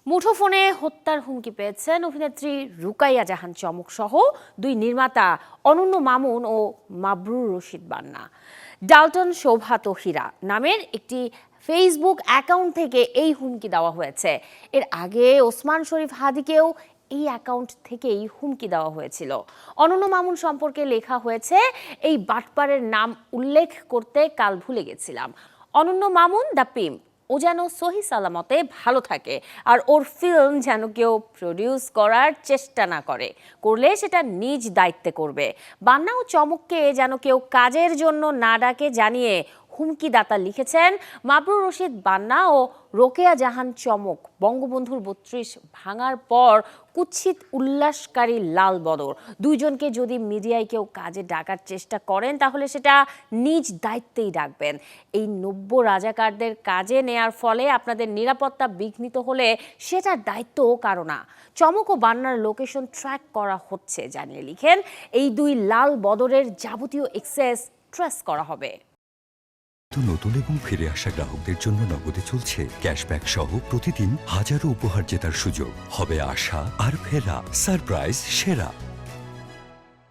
মুঠোফোনে হত্যার হুমকি পেয়েছেন অভিনেত্রী রুকাইয়া জাহান চমক সহ দুই নির্মাতা অনন্য মামুন ও মাবরুর রশিদ বান্না। ডাল্টন শোভা তহিরা নামের একটি ফেসবুক অ্যাকাউন্ট থেকে এই হুমকি দেওয়া হয়েছে। এর আগে ওসমান শরীফ হাদিকেও এই অ্যাকাউন্ট থেকেই হুমকি দেওয়া হয়েছিল। অনন্য মামুন সম্পর্কে লেখা হয়েছে, এই বাটপারের নাম উল্লেখ করতে কাল ভুলে গেছিলাম। অনন্য মামুন দ্য পিম্প, ও যেন সহি সালামতে ভালো থাকে, আর ওর ফিল্ম যেন কেউ প্রডিউস করার চেষ্টা না করলে সেটা নিজ দায়িত্বে করবে। বান্না ও চমককে যেন কেউ কাজের জন্য না ডাকে জানিয়ে হুমকিদাতা লিখেছেন মাবরুর রশিদ বান্না ও রোকেয়া জাহান চমক। বঙ্গবন্ধুর ৩২ ভাঙার পর কুৎসিত উল্লাসকারী লাল বদর দুইজনকে যদি মিডিয়ায় কেউ কাজে ডাকার চেষ্টা করেন তাহলে সেটা নিজ দায়িত্বেই ডাকবেন। এই নব্য রাজাকারদের কাজে নেয়ার ফলে আপনাদের নিরাপত্তা বিঘ্নিত হলে সেটার দায়িত্বও কারো না। চমক ও বান্নার লোকেশন ট্র্যাক করা হচ্ছে জানিয়ে লিখেন, এই দুই লাল বদরের যাবতীয় এক্সেস ট্রেস করা হবে। নতুন এবং ফিরে আসা গ্রাহকদের জন্য নগদে চলছে ক্যাশব্যাক সহ প্রতিদিন হাজারো উপহার জেতার সুযোগ। হবে আশা আর ফেরা, সারপ্রাইজ সেরা।